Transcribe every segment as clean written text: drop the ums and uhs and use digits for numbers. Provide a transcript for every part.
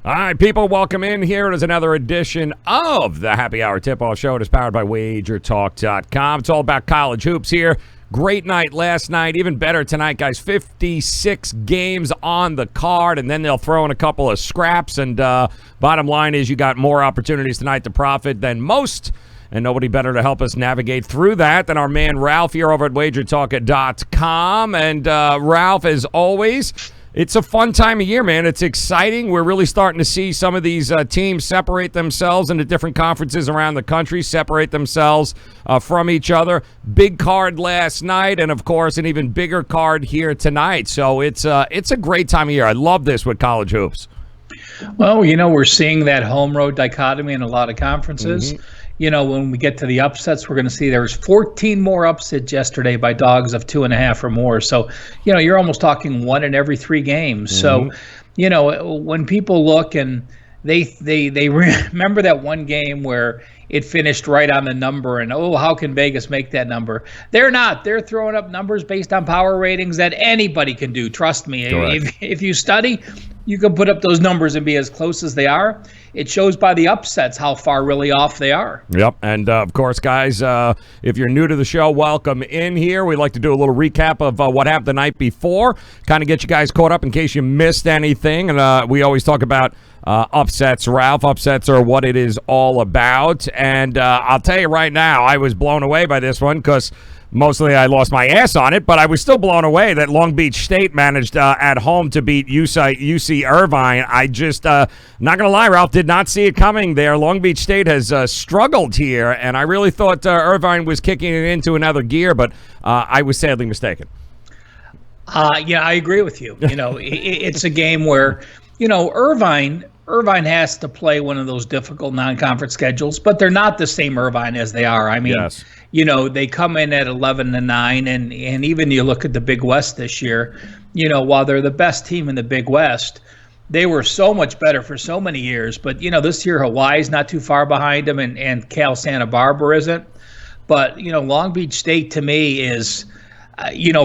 All right, people, welcome in. Here is another edition of the Happy Hour Tip-Off Show. It is powered by WagerTalk.com. It's all about college hoops here. Great night last night. Even better tonight, guys. 56 games on the card, and then they'll throw in a couple of scraps. And bottom line is you got more opportunities tonight to profit than most. And nobody better to help us navigate through that than our man Ralph here over at WagerTalk.com. And Ralph, as always, it's a fun time of year, man. It's exciting. We're really starting to see some of these teams separate themselves into different conferences around the country, separate themselves from each other. Big card last night, and, of course, an even bigger card here tonight. So it's a great time of year. I love this with college hoops. Well, we're seeing that home-road dichotomy in a lot of conferences. Mm-hmm. When we get to the upsets, we're going to see there was 14 more upsets yesterday by dogs of 2.5 or more. So, you're almost talking 1 in every 3 games. Mm-hmm. So, when people look and they remember that one game where it finished right on the number and, how can Vegas make that number? They're not. They're throwing up numbers based on power ratings that anybody can do. Trust me. If you study, you can put up those numbers and be as close as they are. It shows by the upsets how far really off they are. Yep. And, of course, guys, if you're new to the show, welcome in here. We like to do a little recap of what happened the night before, kind of get you guys caught up in case you missed anything. And we always talk about upsets, Ralph. Upsets are what it is all about. And I'll tell you right now, I was blown away by this one because mostly I lost my ass on it, but I was still blown away that Long Beach State managed at home to beat UC Irvine. I just, not going to lie, Ralph, did not see it coming there. Long Beach State has struggled here, and I really thought Irvine was kicking it into another gear, but I was sadly mistaken. I agree with you. It's a game where, Irvine has to play one of those difficult non-conference schedules, but they're not the same Irvine as they are. I mean, yes. They come in at 11-9, and even you look at the Big West this year, while they're the best team in the Big West, they were so much better for so many years. But, this year Hawaii's not too far behind them, and Cal Santa Barbara isn't. But, Long Beach State to me is,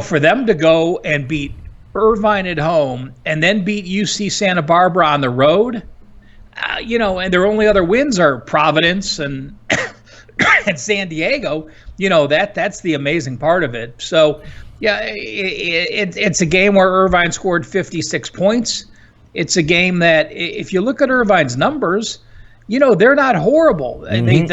for them to go and beat Irvine at home and then beat UC Santa Barbara on the road, and their only other wins are Providence and and San Diego, that's the amazing part of it. So, yeah, it's a game where Irvine scored 56 points. It's a game that, if you look at Irvine's numbers, they're not horrible. Mm-hmm.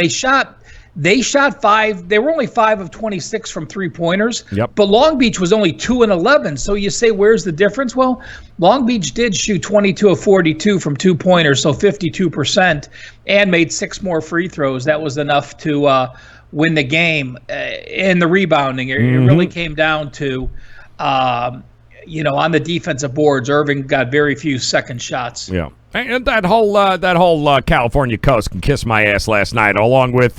They shot 5. They were only 5 of 26 from 3-pointers. Yep. But Long Beach was only 2 and 11. So you say, where's the difference? Well, Long Beach did shoot 22 of 42 from 2-pointers, so 52%, and made 6 more free throws. That was enough to win the game. In the rebounding, it really came down to, on the defensive boards, Irving got very few second shots. Yeah. And that whole California coast can kiss my ass last night, along with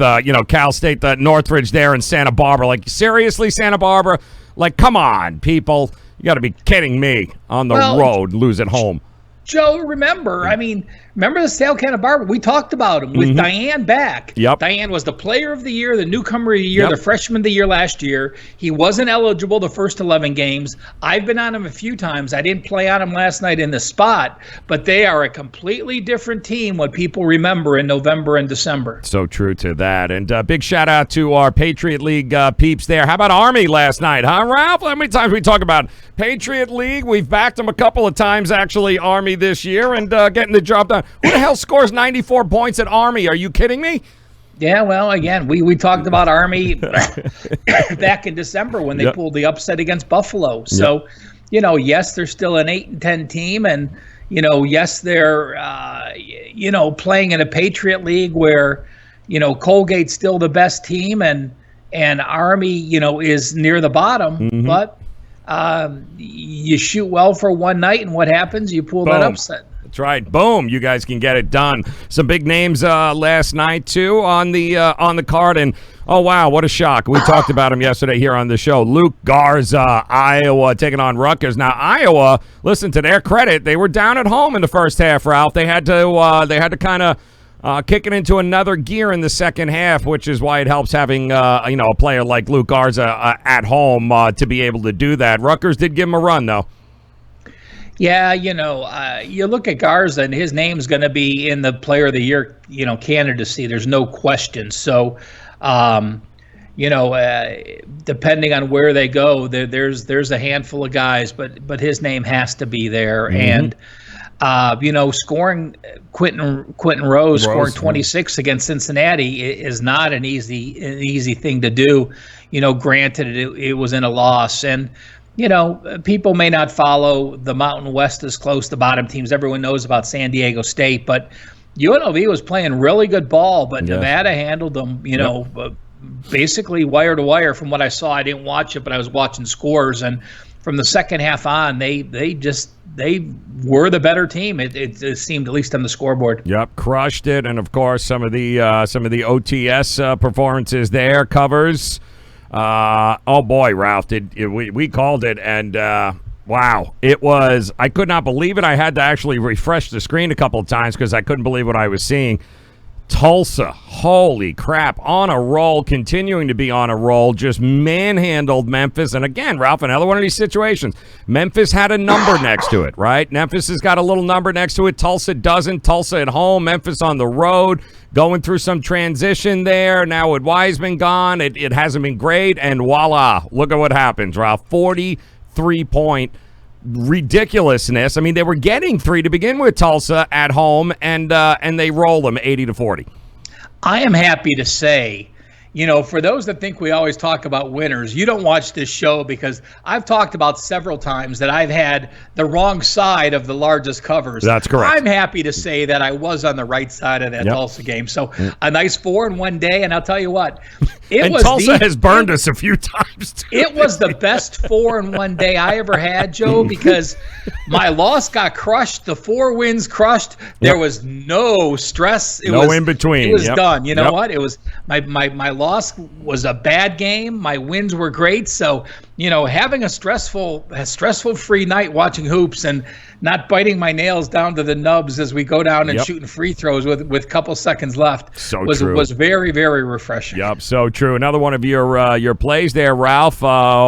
Cal State, Northridge there, and Santa Barbara. Like, seriously, Santa Barbara? Like, come on, people! You got to be kidding me! On the road, lose at home. Joe, remember the Sale Santa Barbara? We talked about him with Diane back. Yep. Diane was the player of the year, the newcomer of the year, the freshman of the year last year. He wasn't eligible the first 11 games. I've been on him a few times. I didn't play on him last night in the spot, but they are a completely different team what people remember in November and December. So true to that. And big shout out to our Patriot League peeps there. How about Army last night, huh, Ralph? How many times we talk about Patriot League? We've backed them a couple of times, actually, Army this year, and getting the job done. Who the hell scores 94 points at Army? Are you kidding me? Yeah, well, again, we talked about Army back in December when they pulled the upset against Buffalo. So, yes, they're still an 8-10 team, and yes, they're playing in a Patriot League where Colgate's still the best team, and Army is near the bottom, but you shoot well for one night, and what happens? You pull that upset. That's right. Boom. You guys can get it done. Some big names last night, too, on the card. And, oh, wow, what a shock. We talked about him yesterday here on the show. Luke Garza, Iowa, taking on Rutgers. Now, Iowa, listen, to their credit, they were down at home in the first half, Ralph. They had to kind of kick it into another gear in the second half, which is why it helps having a player like Luke Garza at home to be able to do that. Rutgers did give him a run, though. Yeah, you look at Garza, and his name's going to be in the Player of the Year, candidacy. There's no question. So, um, depending on where they go, there's a handful of guys, but his name has to be there. Mm-hmm. And scoring Quentin Rose scoring 26 against Cincinnati is not an easy thing to do. Granted, it was in a loss, and people may not follow the Mountain West as close, the bottom teams. Everyone knows about San Diego State, but UNLV was playing really good ball, but Nevada handled them, basically wire to wire. From what I saw, I didn't watch it, but I was watching scores, and from the second half on, they were the better team. It seemed, at least on the scoreboard. Yep, crushed it, and of course some of the OTS performances there, covers. Oh boy, Ralph, we called it, and wow, it was. I could not believe it. I had to actually refresh the screen a couple of times because I couldn't believe what I was seeing. Tulsa, holy crap, on a roll, continuing to be on a roll, just manhandled Memphis. And again, Ralph, another one of these situations. Memphis had a number next to it, right? Memphis has got a little number next to it. Tulsa doesn't. Tulsa at home, Memphis on the road, going through some transition there. Now with Wiseman gone, it hasn't been great. And voila, look at what happens, Ralph. 43-point ridiculousness. I mean, they were getting 3 to begin with, Tulsa at home, and they roll them 80-40. I am happy to say, for those that think we always talk about winners, you don't watch this show because I've talked about several times that I've had the wrong side of the largest covers. That's correct. I'm happy to say that I was on the right side of that Tulsa game. So a nice 4-1 day, and I'll tell you what, Tulsa has burned us a few times too. It was the best 4-1 day I ever had, Joe, because my loss got crushed. The 4 wins crushed. There was no stress. It was in between. It was done. You know what? It was my loss was a bad game. My wins were great. So, having a stressful free night watching hoops and not biting my nails down to the nubs as we go down and shooting free throws with a couple seconds left was very, very refreshing. Yep, so true. Another one of your plays there, Ralph.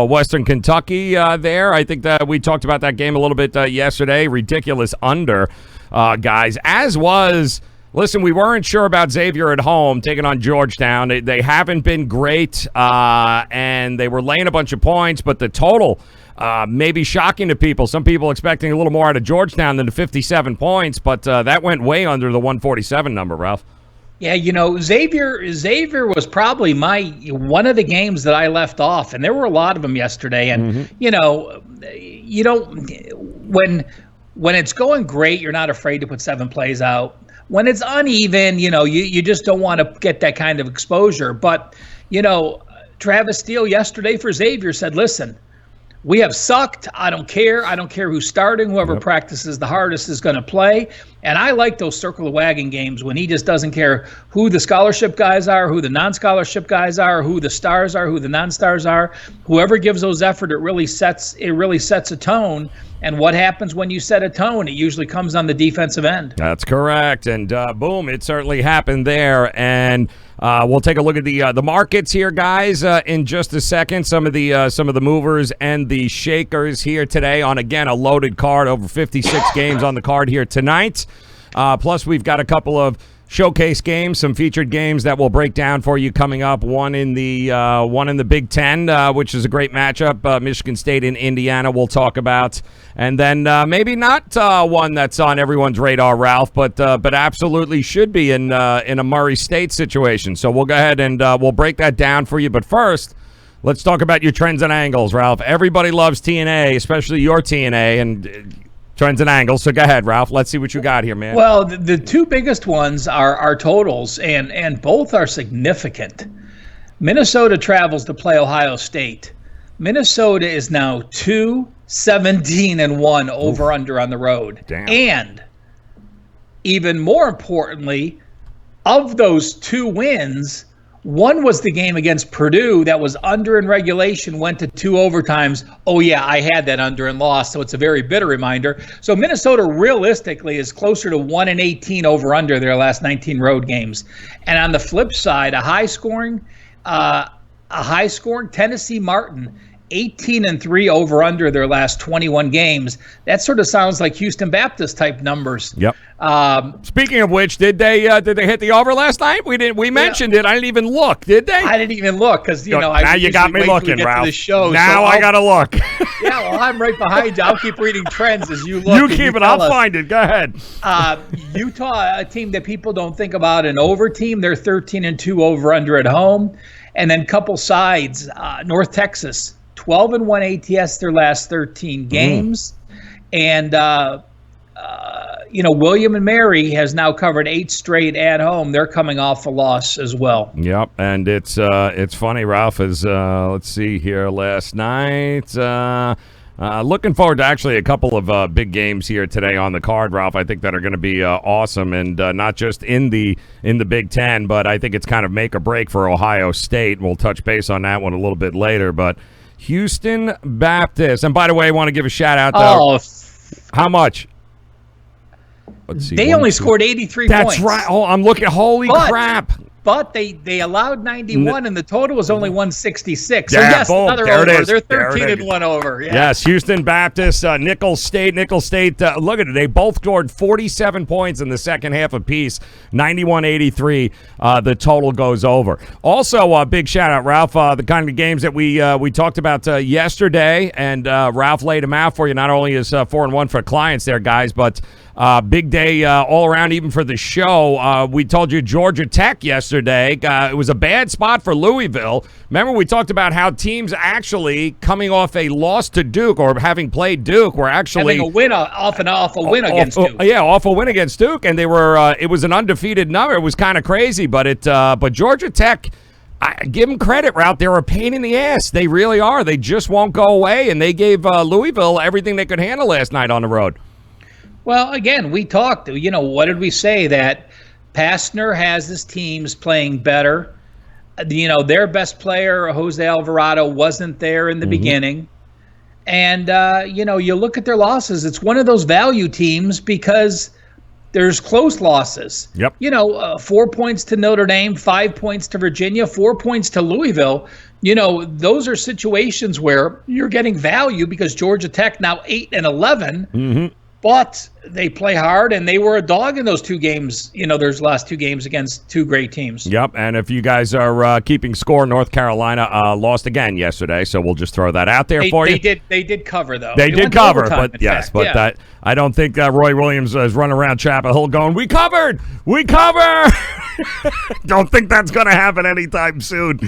Western Kentucky there. I think that we talked about that game a little bit yesterday. Ridiculous under, guys. As was. Listen, we weren't sure about Xavier at home taking on Georgetown. They haven't been great, and they were laying a bunch of points, but the total may be shocking to people. Some people expecting a little more out of Georgetown than the 57 points, but that went way under the 147 number, Ralph. Yeah, Xavier was probably one of the games that I left off, and there were a lot of them yesterday. And when it's going great, you're not afraid to put 7 plays out. When it's uneven, you just don't want to get that kind of exposure. But, Travis Steele yesterday for Xavier said, listen, we have sucked. I don't care. I don't care who's starting. Whoever practices the hardest is going to play. And I like those circle the wagon games when he just doesn't care who the scholarship guys are, who the non-scholarship guys are, who the stars are, who the non-stars are. Whoever gives those effort, it really sets a tone. And what happens when you set a tone? It usually comes on the defensive end. That's correct. And boom, it certainly happened there. And we'll take a look at the markets here, guys, in just a second. Some of the movers and the shakers here today on, again, a loaded card, over 56 games on the card here tonight. Plus, we've got a couple of showcase games, some featured games that we'll break down for you coming up. One in the Big Ten, which is a great matchup. Michigan State and Indiana we'll talk about. And then maybe not one that's on everyone's radar, Ralph, but absolutely should be in a Murray State situation. So we'll go ahead and we'll break that down for you. But first, let's talk about your trends and angles, Ralph. Everybody loves TNA, especially your TNA, and trends and angles. So go ahead, Ralph. Let's see what you got here, man. Well, the 2 biggest ones are totals, and both are significant. Minnesota travels to play Ohio State. Minnesota is now 2-17-1 over under on the road. Damn. And even more importantly, of those 2 wins, one was the game against Purdue that was under in regulation, went to 2 overtimes. Oh, yeah, I had that under and lost, so it's a very bitter reminder. So Minnesota realistically is closer to 1-18 over under their last 19 road games. And on the flip side, a high scoring Tennessee Martin 18-3 over under their last 21 games. That sort of sounds like Houston Baptist type numbers. Yep. Speaking of which, did they hit the over last night? We mentioned it. I didn't even look. Did they? I didn't even look because now you got me looking, Ralph. Now I gotta look. Yeah, well, I'm right behind you. I'll keep reading trends as you look. You keep it. I'll find it. Go ahead. Utah, a team that people don't think about, an over team. They're 13-2 over under at home, and then couple sides. North Texas. 12-1 ATS their last 13 games. And, William and Mary has now covered 8 straight at home. They're coming off a loss as well. Yep, and it's funny, Ralph, is let's see here, last night. Looking forward to actually a couple of big games here today on the card, Ralph. I think that are going to be awesome, and not just in the Big Ten, but I think it's kind of make or break for Ohio State. We'll touch base on that one a little bit later, but Houston Baptist. And by the way, I want to give a shout out to how much? Let's see. They only scored 83 points. That's right. Oh, I'm looking. Holy crap. But they allowed 91, and the total was only 166. So, yeah, yes, boom, another there over. It is. They're 13-1 over. Yeah. Yes, Houston Baptist, Nicholls State. Look at it. They both scored 47 points in the second half apiece. 91-83. The total goes over. Also, a big shout-out, Ralph, the kind of games that we talked about yesterday, and Ralph laid them out for you. Not only is 4-1 for clients there, guys, but big day all around, even for the show. We told you Georgia Tech yesterday. It was a bad spot for Louisville. Remember, we talked about how teams actually coming off a loss to Duke or having played Duke were actually having a win off a win against Duke. Yeah, off a win against Duke, and they were. It was an undefeated number. It was kind of crazy, but but Georgia Tech. I give them credit, Ralph. They're a pain in the ass. They really are. They just won't go away, and they gave Louisville everything they could handle last night on the road. Well, again, we talked. What did we say? That Pastner has his teams playing better. Their best player, Jose Alvarado, wasn't there in the beginning. And, you look at their losses. It's one of those value teams because there's close losses. Yep. 4 points to Notre Dame, 5 points to Virginia, 4 points to Louisville. Those are situations where you're getting value because Georgia Tech now 8-11. Mm-hmm. But they play hard, and they were a dog in those 2 games, there's last 2 games against 2 great teams. Yep, and if you guys are keeping score, North Carolina lost again yesterday, so we'll just throw that out there for you. They did cover, though. They did cover, but yes, but that I don't think Roy Williams is running around Chapel Hill going, we covered! We cover! Don't think that's going to happen anytime soon.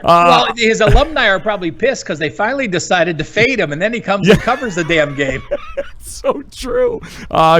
Well, his alumni are probably pissed because they finally decided to fade him, and then he comes and covers the damn game. So true.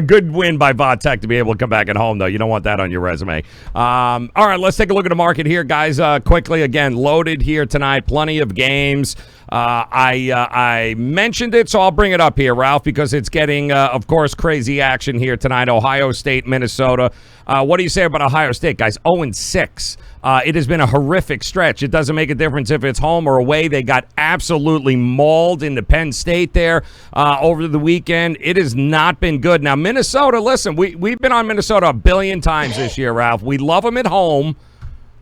Good win by Vatech to be able to come back at home, though. You don't want that on your resume. All right, let's take a look at the market here, guys. Quickly, again, loaded here tonight. Plenty of games. I mentioned it, so I'll bring it up here, Ralph, because it's getting, of course, crazy action here tonight. Ohio State, Minnesota. What do you say about Ohio State, guys? 0-6. It has been a horrific stretch. It doesn't make a difference if it's home or away. They got absolutely mauled into Penn State there over the weekend. It has not been good. Now, Minnesota, listen, we've been on Minnesota a billion times this year, Ralph. We love them at home.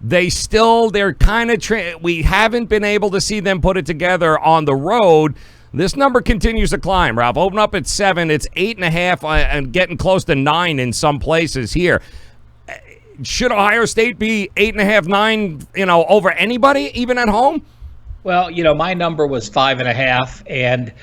They're kind of we haven't been able to see them put it together on the road. This number continues to climb, Ralph. Open up at 7. It's 8.5 and getting close to 9 in some places here. Should Ohio State be 8.5, 9, over anybody, even at home? Well, my number was 5.5, and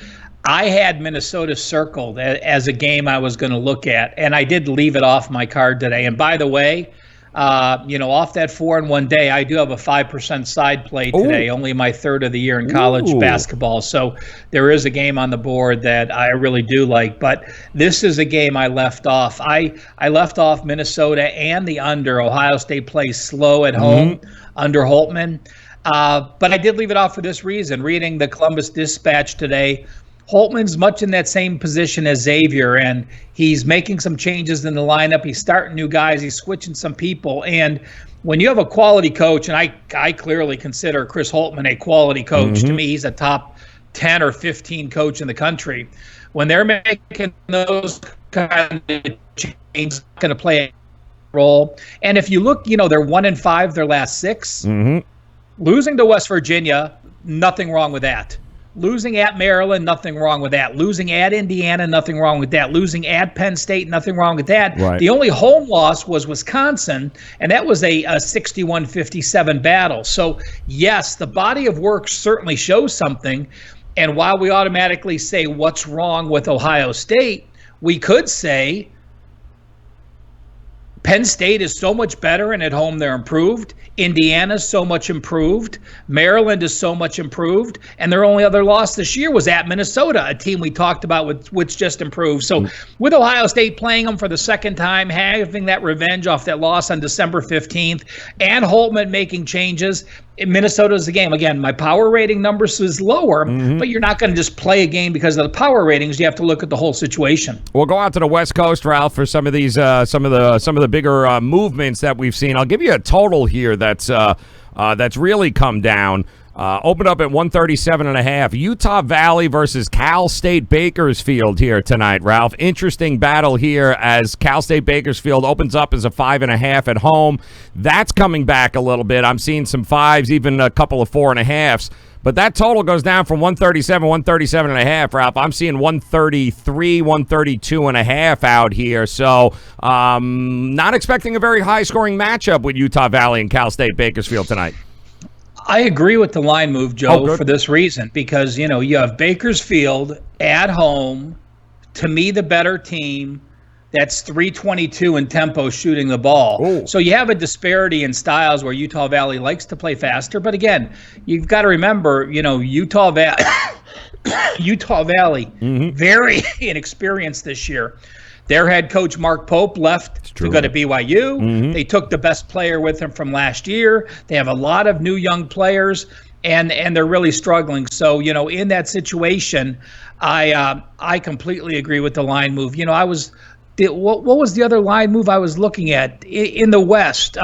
I had Minnesota circled as a game I was going to look at, and I did leave it off my card today. And by the way, off that 4-1 day, I do have a 5% side play today, only my third of the year in college basketball. So there is a game on the board that I really do like, but this is a game I left off. I left off Minnesota and the under. Ohio State plays slow at home under Holtman. But I did leave it off for this reason. Reading the Columbus Dispatch today, Holtman's much in that same position as Xavier, and he's making some changes in the lineup. He's starting new guys. He's switching some people. And when you have a quality coach, and I clearly consider Chris Holtman a quality coach. To me, he's a top 10 or 15 coach in the country. When they're making those kind of changes, going to play a role. And if you look, they're 1-5 their last 6. Losing to West Virginia, nothing wrong with that. Losing at Maryland, nothing wrong with that. Losing at Indiana, nothing wrong with that. Losing at Penn State, nothing wrong with that. Right. The only home loss was Wisconsin, and that was a 61-57 battle. So, yes, the body of work certainly shows something. And while we automatically say what's wrong with Ohio State, we could say Penn State is so much better, and at home they're improved. Indiana's so much improved. Maryland is so much improved. And their only other loss this year was at Minnesota, a team we talked about which just improved. So with Ohio State playing them for the second time, having that revenge off that loss on December 15th, and Holtman making changes, Minnesota's the game. Again, my power rating numbers is lower, but you're not going to just play a game because of the power ratings. You have to look at the whole situation. We'll go out to the West Coast, Ralph, for some of these, some of the bigger movements that we've seen. I'll give you a total here that's really come down. Opened up at 137.5. Utah Valley versus Cal State Bakersfield here tonight, Ralph. Interesting battle here as Cal State Bakersfield opens up as a 5.5 at home. That's coming back a little bit. I'm seeing some 5s, even a couple of 4.5s. But that total goes down from 137.5, Ralph. I'm seeing 133, 132.5 out here. So not expecting a very high-scoring matchup with Utah Valley and Cal State Bakersfield tonight. I agree with the line move, Joe, for this reason, because, you have Bakersfield at home, to me, the better team. That's 322 in tempo shooting the ball. Ooh. So you have a disparity in styles where Utah Valley likes to play faster. But again, you've got to remember, Utah Valley, very inexperienced this year. Their head coach, Mark Pope, left to go to BYU. They took the best player with him from last year. They have a lot of new young players, and they're really struggling. So, in that situation, I completely agree with the line move. What was the other line move I was looking at in the West?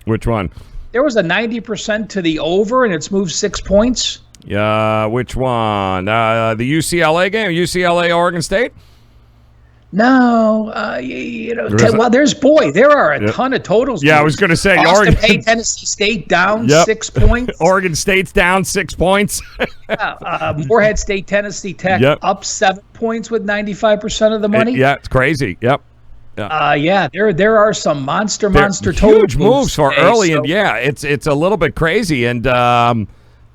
Which one? There was a 90% to the over, and it's moved 6 points. Yeah, which one? The UCLA game, UCLA Oregon State? No, there are a ton of totals. Yeah, I was going to say Oregon, Tennessee State down 6 points. Oregon State's down 6 points. Morehead State, Tennessee Tech up 7 points with 95% of the money. It's crazy. Yep. There are some monster total huge moves for early, and it's a little bit crazy. And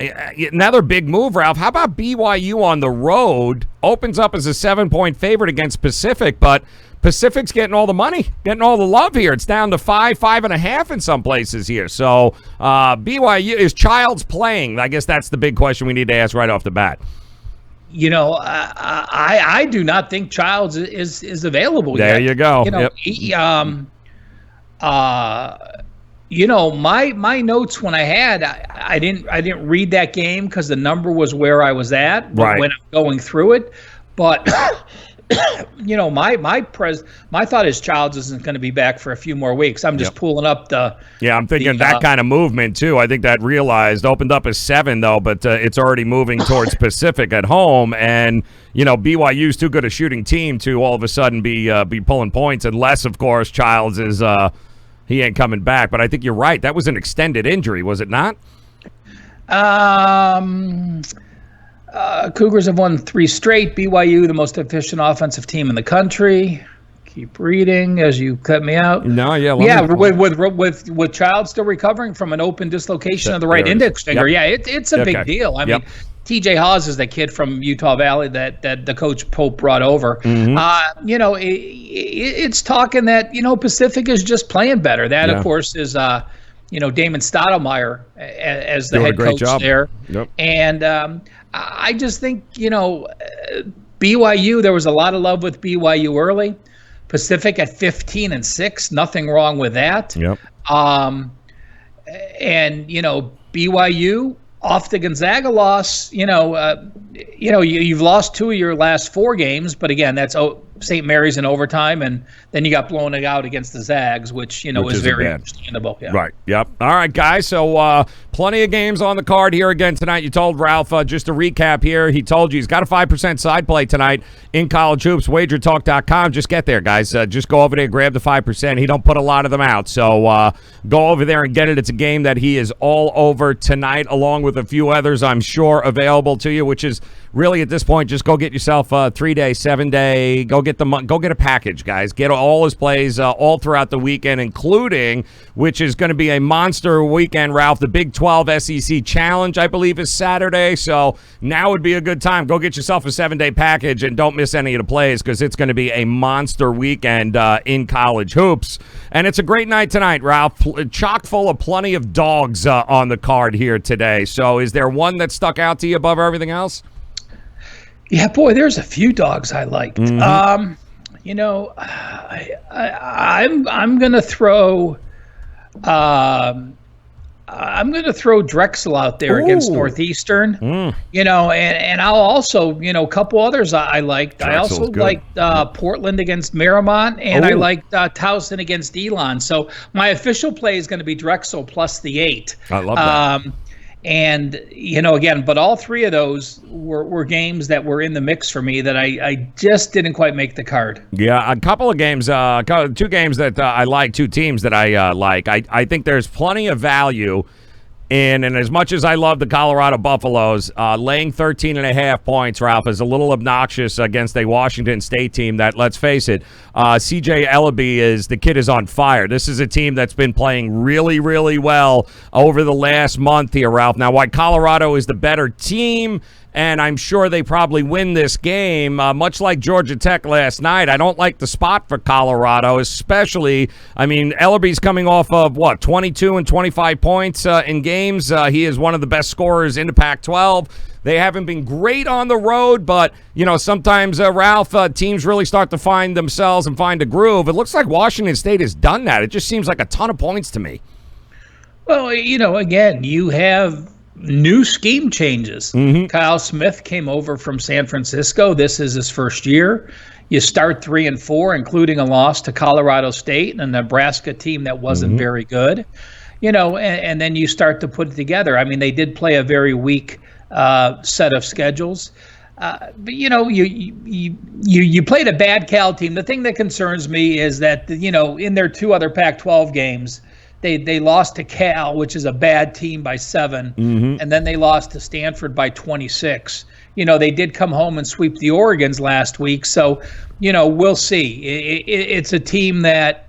another big move, Ralph. How about BYU on the road? Opens up as a 7-point favorite against Pacific, but Pacific's getting all the money, getting all the love here. It's down to 5.5 in some places here. So BYU, is Childs playing? I guess that's the big question we need to ask right off the bat. I do not think Childs is available yet. There you go. My notes when I didn't read that game because the number was where I was at when I'm going through it. But my thought is Childs isn't going to be back for a few more weeks. I'm just pulling up the. Yeah, I'm thinking that kind of movement too. I think that opened up as 7 though, but it's already moving towards Pacific at home, and BYU's too good a shooting team to all of a sudden be pulling points, unless of course Childs is. He ain't coming back, but I think you're right. That was an extended injury, was it not? Cougars have won 3 straight. BYU, the most efficient offensive team in the country. Keep reading as you cut me out. No, with Child still recovering from an open dislocation of the right index finger. Yep. Yeah, it's a big deal. I mean, TJ Haws is the kid from Utah Valley that the coach Pope brought over. It's talking that Pacific is just playing better. That of course is Damon Stottlemyre as the head coach there. Yep. And I just think BYU. There was a lot of love with BYU early. Pacific at 15-6, nothing wrong with that. Yep. And BYU. Off the Gonzaga loss, you've lost 2 of your last 4 games, but again, that's St. Mary's in overtime, and then you got blown out against the Zags, which is very understandable. Yeah. Right. Yep. All right, guys. So Plenty of games on the card here again tonight. You told Ralph, just to recap here, he told you he's got a 5% side play tonight in college hoops. WagerTalk.com. Just get there, guys. Just go over there, grab the 5%. He don't put a lot of them out. So go over there and get it. It's a game that he is all over tonight, along with a few others, I'm sure, available to you, which is really at this point, just go get yourself a 3-day, 7-day. Go get a package, guys. Get all his plays all throughout the weekend, including, which is going to be a monster weekend, Ralph, the Big 12 SEC Challenge, I believe, is Saturday. So now would be a good time. Go get yourself a 7-day package and don't miss any of the plays because it's going to be a monster weekend in college hoops. And it's a great night tonight, Ralph. Chock full of plenty of dogs on the card here today. So is there one that stuck out to you above everything else? Yeah, boy, there's a few dogs I liked. I'm gonna throw Drexel out there against Northeastern. And I'll also, a couple others I liked. Drexel's I also good. liked Portland against Marymount, and I liked Towson against Elon. So my official play is going to be Drexel plus the 8. I love that. And, again, but all three of those were games that were in the mix for me that I just didn't quite make the card. Yeah, a couple of games, 2 games that I like, 2 teams that I like. I think there's plenty of value in, and as much as I love the Colorado Buffaloes, laying 13.5 points, Ralph, is a little obnoxious against a Washington State team that, let's face it, C.J. Ellaby the kid is on fire. This is a team that's been playing really, really well over the last month here, Ralph. Now, while Colorado is the better team, and I'm sure they probably win this game, much like Georgia Tech last night. I don't like the spot for Colorado, especially, Ellaby's coming off of, 22 and 25 points in games. He is one of the best scorers in the Pac-12. They haven't been great on the road, but, sometimes, Ralph, teams really start to find themselves and find a groove. It looks like Washington State has done that. It just seems like a ton of points to me. Well, again, you have new scheme changes. Kyle Smith came over from San Francisco. This is his first year. You start 3-4, including a loss to Colorado State and a Nebraska team that wasn't very good. And then you start to put it together. They did play a very weak set of schedules. But you played a bad Cal team. The thing that concerns me is that in their 2 other Pac-12 games, they lost to Cal, which is a bad team, by 7, and then they lost to Stanford by 26. They did come home and sweep the Oregons last week, so we'll see. It's a team that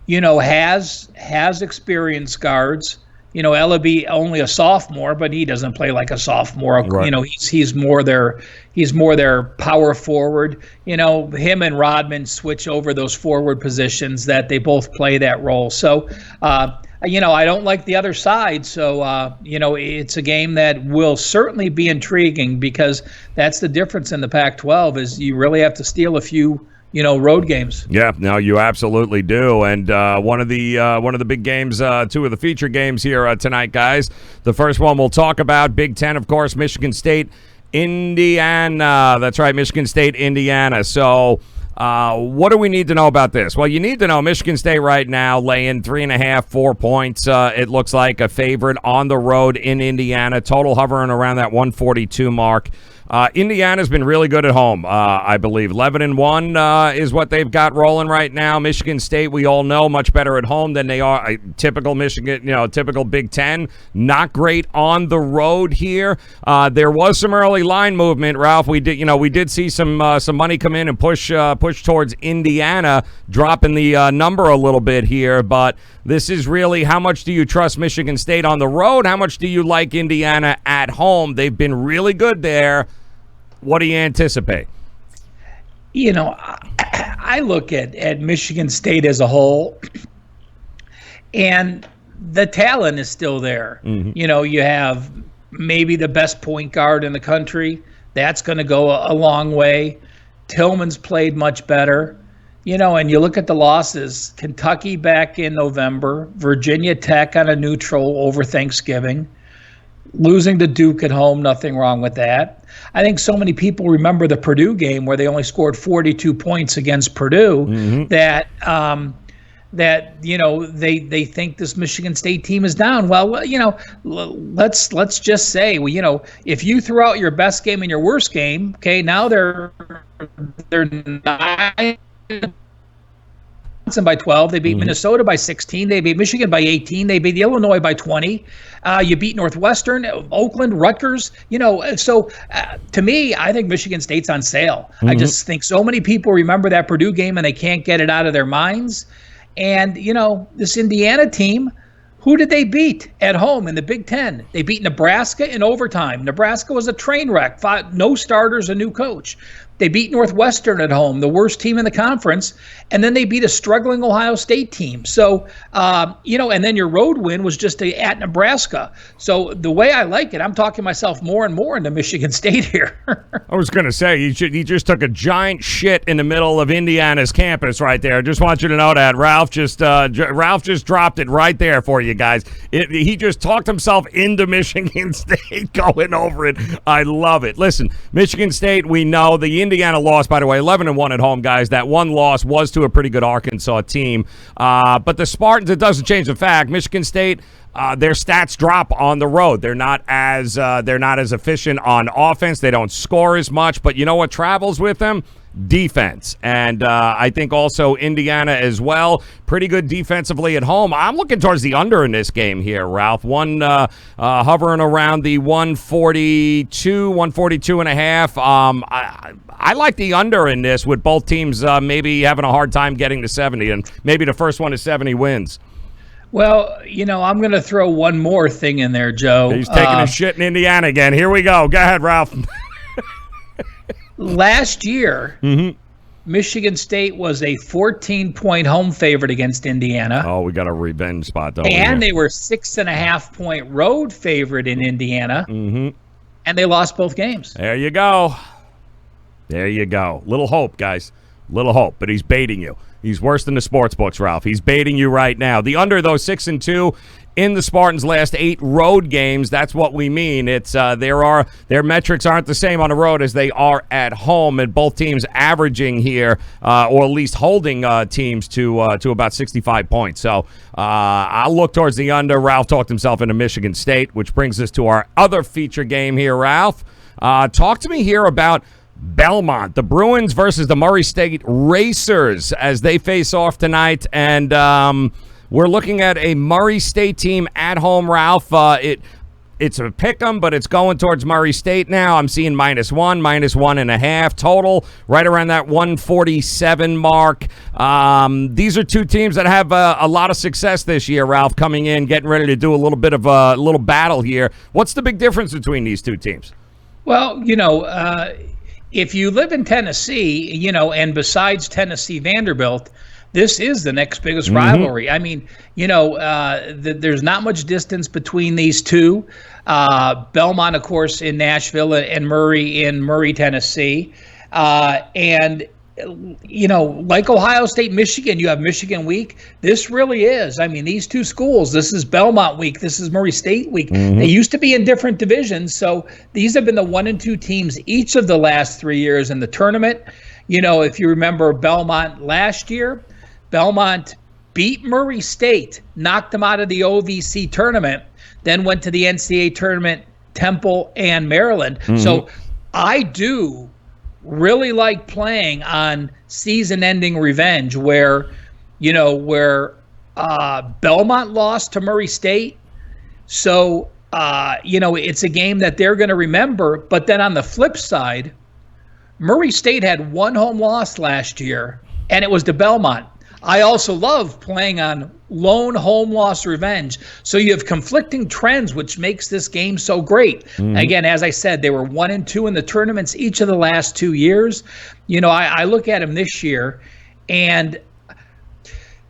has experienced guards. Ellaby only a sophomore, but he doesn't play like a sophomore. Right. He's more their power forward. Him and Rodman switch over those forward positions that they both play that role. So, I don't like the other side. So, it's a game that will certainly be intriguing because that's the difference in the Pac-12 is you really have to steal a few road games. Yeah, no, you absolutely do. And one of the big games, 2 of the feature games here tonight, guys. The first one we'll talk about, Big Ten, of course, Michigan State, Indiana. That's right, Michigan State, Indiana. So what do we need to know about this? Well, you need to know Michigan State right now laying 3.5, 4 points. It looks like a favorite on the road in Indiana. Total hovering around that 142 mark. Indiana's been really good at home, I believe. 11-1 is what they've got rolling right now. Michigan State, we all know, much better at home than they are. Typical Michigan, typical Big Ten. Not great on the road here. There was some early line movement, Ralph. We did see some money come in and push towards Indiana, dropping the number a little bit here. But this is really, how much do you trust Michigan State on the road? How much do you like Indiana at home? They've been really good there. What do you anticipate? I look at Michigan State as a whole, and the talent is still there. You have maybe the best point guard in the country. That's going to go a long way. Tillman's played much better. And you look at the losses, Kentucky back in November, Virginia Tech on a neutral over Thanksgiving, losing to Duke at home, nothing wrong with that. I think so many people remember the Purdue game where they only scored 42 points against Purdue that that they think this Michigan State team is down. Well, let's just say, if you threw out your best game and your worst game, okay, now they're 9 by 12. They beat Minnesota by 16. They beat Michigan by 18. They beat Illinois by 20. You beat Northwestern, Oakland, Rutgers. So to me, I think Michigan State's on sale. I just think so many people remember that Purdue game and they can't get it out of their minds. And, this Indiana team, who did they beat at home in the Big Ten? They beat Nebraska in overtime. Nebraska was a train wreck, no starters, a new coach. They beat Northwestern at home, the worst team in the conference, and then they beat a struggling Ohio State team. So, and then your road win was just at Nebraska. So the way I like it, I'm talking myself more and more into Michigan State here. I was going to say, he just took a giant shit in the middle of Indiana's campus right there. Just want you to know that. Ralph just dropped it right there for you guys. He just talked himself into Michigan State going over it. I love it. Listen, Michigan State, we know the Indiana lost, by the way, 11-1 at home, guys. That one loss was to a pretty good Arkansas team. But the Spartans, it doesn't change the fact. Michigan State, their stats drop on the road. They're not as efficient on offense. They don't score as much. But you know what travels with them? Defense. And I think also Indiana as well. Pretty good defensively at home. I'm looking towards the under in this game here, Ralph. Hovering around the 142 and a half. I like the under in this with both teams maybe having a hard time getting to 70, and maybe the first one to 70 wins. Well, I'm going to throw one more thing in there, Joe. He's taking a shit in Indiana again. Here we go. Go ahead, Ralph. Last year, Michigan State was a 14-point home favorite against Indiana. Oh, we got a revenge spot, though. And they were 6.5-point road favorite in Indiana. And they lost both games. There you go. Little hope, guys. Little hope, but he's baiting you. He's worse than the sports books, Ralph. He's baiting you right now. The under, though, 6-2 in the Spartans' last 8 road games. That's what we mean. It's their metrics aren't the same on the road as they are at home, and both teams averaging here, or at least holding teams to about 65 points. So I'll look towards the under. Ralph talked himself into Michigan State, which brings us to our other feature game here, Ralph. Talk to me here about Belmont, the Bruins versus the Murray State Racers as they face off tonight. And we're looking at a Murray State team at home, Ralph. It's a pick 'em, but it's going towards Murray State now. I'm seeing -1, -1.5 total, right around that 147 mark. These are two teams that have a lot of success this year, Ralph, coming in, getting ready to do a little bit of a little battle here. What's the big difference between these two teams? Well, if you live in Tennessee, and besides Tennessee Vanderbilt, this is the next biggest rivalry. I mean, there's not much distance between these two. Belmont, of course, in Nashville, and Murray in Murray, Tennessee. And like Ohio State, Michigan, you have Michigan week. This really is. I mean, these two schools, this is Belmont week. This is Murray State week. They used to be in different divisions. So these have been the 1 and 2 teams each of the last 3 years in the tournament. If you remember Belmont last year, Belmont beat Murray State, knocked them out of the OVC tournament, then went to the NCAA tournament, Temple and Maryland. So I do really like playing on season-ending revenge where Belmont lost to Murray State. So, it's a game that they're going to remember. But then on the flip side, Murray State had one home loss last year, and it was to Belmont. I also love playing on lone home loss revenge. So you have conflicting trends, which makes this game so great. Again, as I said, they were 1 and 2 in the tournaments each of the last 2 years. I look at them this year, and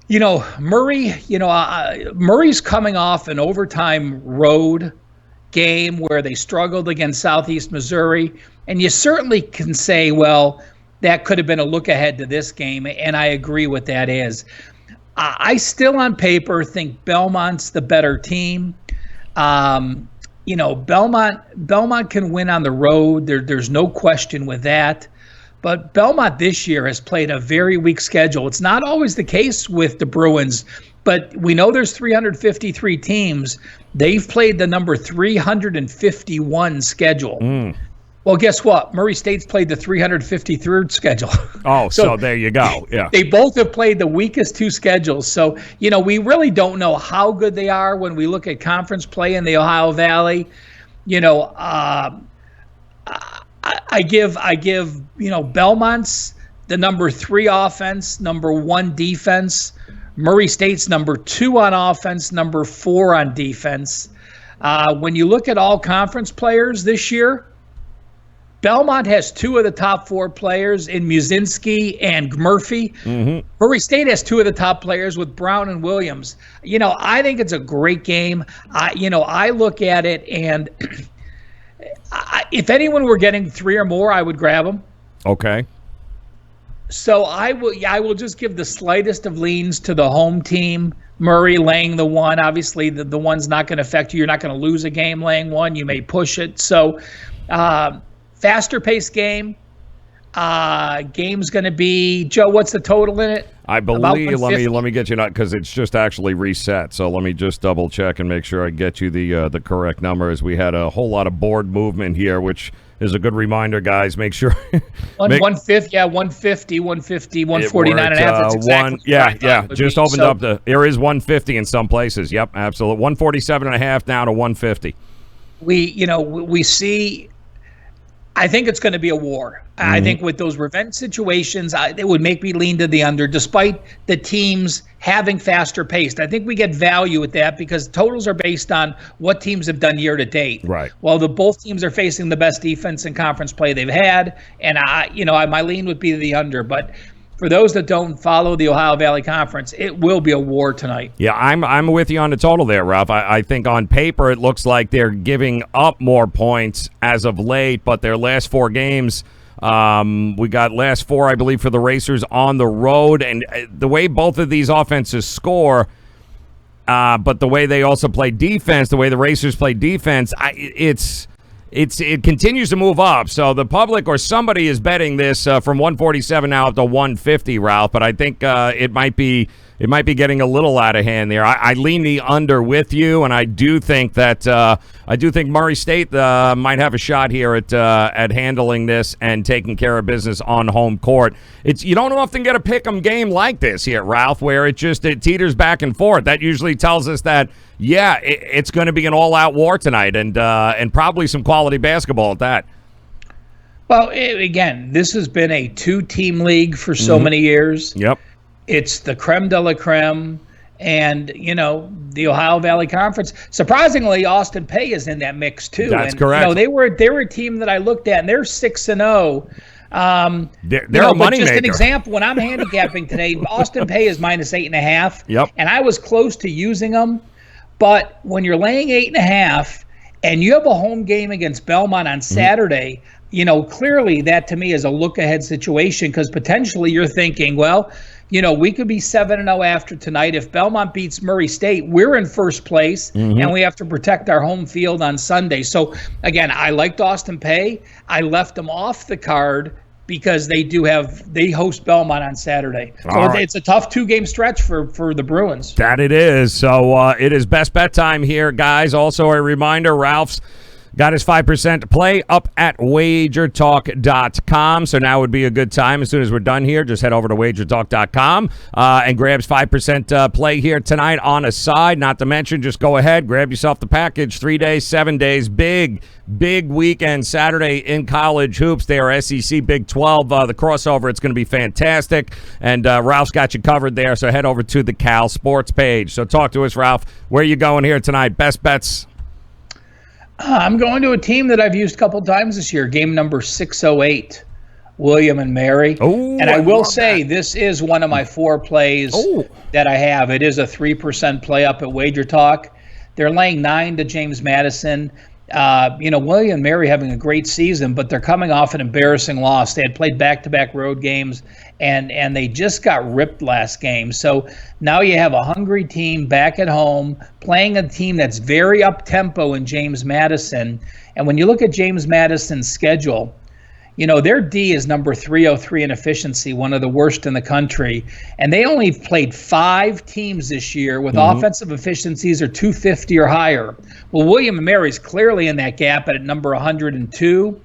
Murray, Murray's coming off an overtime road game where they struggled against Southeast Missouri, and you certainly can say, well, that could have been a look ahead to this game, and I agree what that is. I still, on paper, think Belmont's the better team. Belmont can win on the road. There's no question with that. But Belmont this year has played a very weak schedule. It's not always the case with the Bruins, but we know there's 353 teams. They've played the number 351 schedule. Well, guess what? Murray State's played the 353rd schedule. Oh, so there you go. Yeah. They both have played the weakest two schedules. So, we really don't know how good they are when we look at conference play in the Ohio Valley. I give Belmont's the number 3 offense, number 1 defense. Murray State's number 2 on offense, number 4 on defense. When you look at all conference players this year, Belmont has 2 of the top 4 players in Musinski and Murphy. Murray State has 2 of the top players with Brown and Williams. I think it's a great game. I look at it, and if anyone were getting 3 or more, I would grab them. Okay. So I will just give the slightest of leans to the home team. Murray laying the 1. Obviously, the 1's not going to affect you. You're not going to lose a game laying 1. You may push it. So faster paced game. Game's going to be, Joe, what's the total in it? I believe, let me get you, because it's just actually reset. So let me just double check and make sure I get you the correct numbers. We had a whole lot of board movement here, which is a good reminder, guys. Make sure. 150, 150, 149 and a half. That's exactly just opened up there is 150 in some places. Yep, absolutely. 147 and a half down to 150. We see, I think it's going to be a war. I think with those revenge situations, it would make me lean to the under, despite the teams having faster paced. I think we get value with that because totals are based on what teams have done year to date. Right. Well, both teams are facing the best defense in conference play they've had, and my lean would be the under. But for those that don't follow the Ohio Valley Conference, it will be a war tonight. Yeah, I'm with you on the total there, Ralph. I think on paper it looks like they're giving up more points as of late, but their last 4 games, we got last 4, I believe, for the Racers on the road, and the way both of these offenses score, but the way they also play defense, the way the Racers play defense, it continues to move up. So the public or somebody is betting this from 147 now up to 150, Ralph. But I think it might be getting a little out of hand there. I lean the under with you, and I do think that Murray State might have a shot here at handling this and taking care of business on home court. You don't often get a pick 'em game like this here, Ralph, where it teeters back and forth. That usually tells us that it's going to be an all-out war tonight, and probably some quality basketball at that. Well, again, this has been a 2-team league for so many years. Yep. It's the creme de la creme, and the Ohio Valley Conference. Surprisingly, Austin Peay is in that mix too. That's correct. They were a team that I looked at, and they're 6-0. They're a money just maker. An example, when I'm handicapping today, Austin Peay is -8.5. Yep. And I was close to using them, but when you're laying 8.5 and you have a home game against Belmont on Saturday, clearly that to me is a look-ahead situation because potentially you're thinking, well, we could be 7-0 after tonight. If Belmont beats Murray State, we're in first place, and we have to protect our home field on Sunday. So, again, I liked Austin Peay. I left them off the card because they host Belmont on Saturday. So it's a tough 2-game stretch for the Bruins. That it is. So it is best bet time here, guys. Also a reminder, Ralph's got his 5% play up at WagerTalk.com. So now would be a good time. As soon as we're done here, just head over to WagerTalk.com and grabs 5% play here tonight on a side. Not to mention, just go ahead, grab yourself the package. 3 days, 7 days. Big weekend Saturday in college hoops. They are SEC Big 12. The crossover, it's going to be fantastic. And Ralph's got you covered there. So head over to the Cal Sports page. So talk to us, Ralph. Where are you going here tonight? Best bets? I'm going to a team that I've used a couple times this year, game number 608, William and Mary. Ooh, and I will say this is one of my 4 plays that I have. It is a 3% play up at WagerTalk. They're laying 9 to James Madison. William and Mary having a great season, but they're coming off an embarrassing loss. They had played back-to-back road games, and they just got ripped last game. So now you have a hungry team back at home playing a team that's very up-tempo in James Madison. And when you look at James Madison's schedule, Their D is number 303 in efficiency, one of the worst in the country. And they only played 5 teams this year with offensive efficiencies are 250 or higher. Well, William & Mary's clearly in that gap at number 102.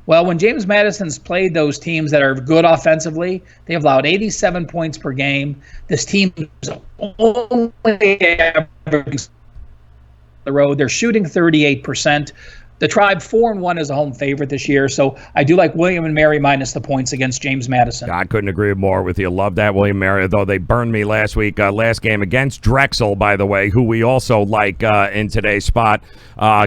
Well, when James Madison's played those teams that are good offensively, they've allowed 87 points per game. This team is only averaging the road. They're shooting 38%. The Tribe 4-1 is a home favorite this year, so I do like William & Mary minus the points against James Madison. I couldn't agree more with you. Love that William & Mary, though they burned me last week, last game against Drexel, by the way, who we also like in today's spot,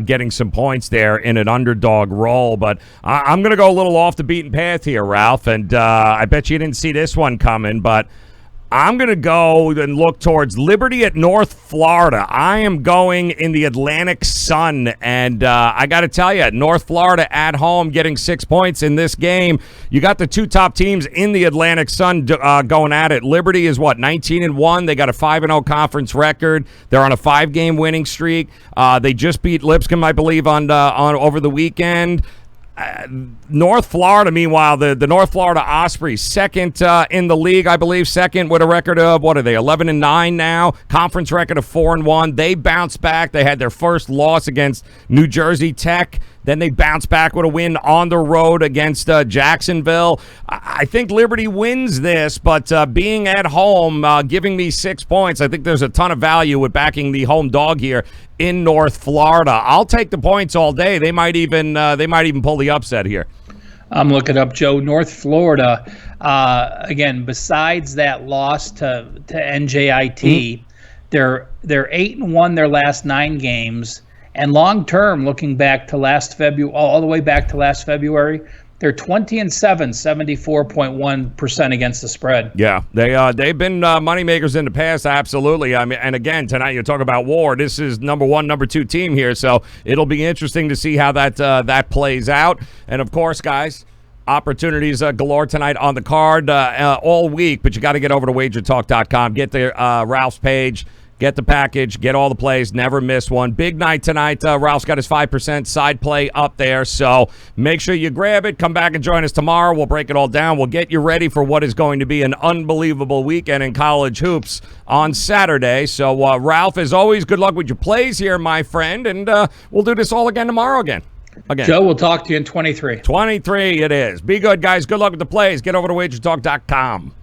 getting some points there in an underdog role. But I'm going to go a little off the beaten path here, Ralph, and I bet you didn't see this one coming, but I'm going to go and look towards Liberty at North Florida. I am going in the Atlantic Sun, and I got to tell you, North Florida at home getting 6 points in this game. You got the 2 top teams in the Atlantic Sun going at it. Liberty is, 19-1. They got a 5-0 conference record. They're on a 5-game winning streak. They just beat Lipscomb, I believe, on over the weekend. North Florida, meanwhile, the North Florida Ospreys, second in the league, I believe, second with a record of, 11-9 now, conference record of 4-1. They bounced back. They had their first loss against New Jersey Tech. Then they bounced back with a win on the road against Jacksonville. I think Liberty wins this, but being at home, giving me 6 points, I think there's a ton of value with backing the home dog here in North Florida. I'll take the points all day. They might even pull the upset here. I'm looking up, Joe. North Florida, again, besides that loss to NJIT, they're 8-1 their last 9 games. And long term, looking back to last February, all the way back to last February, they're 20-7, 74.1% against the spread. Yeah, they've been moneymakers in the past, absolutely. I mean, and again, tonight you talk about war. This is number 1, number 2 team here, so it'll be interesting to see how that plays out. And of course, guys, opportunities galore tonight on the card all week. But you got to get over to WagerTalk.com, get the Ralph's page. Get the package, get all the plays, never miss one. Big night tonight. Ralph's got his 5% side play up there, so make sure you grab it. Come back and join us tomorrow. We'll break it all down. We'll get you ready for what is going to be an unbelievable weekend in college hoops on Saturday. So, Ralph, as always, good luck with your plays here, my friend, and we'll do this all again tomorrow again. Joe, we'll talk to you in 23. 23 it is. Be good, guys. Good luck with the plays. Get over to WagerTalk.com.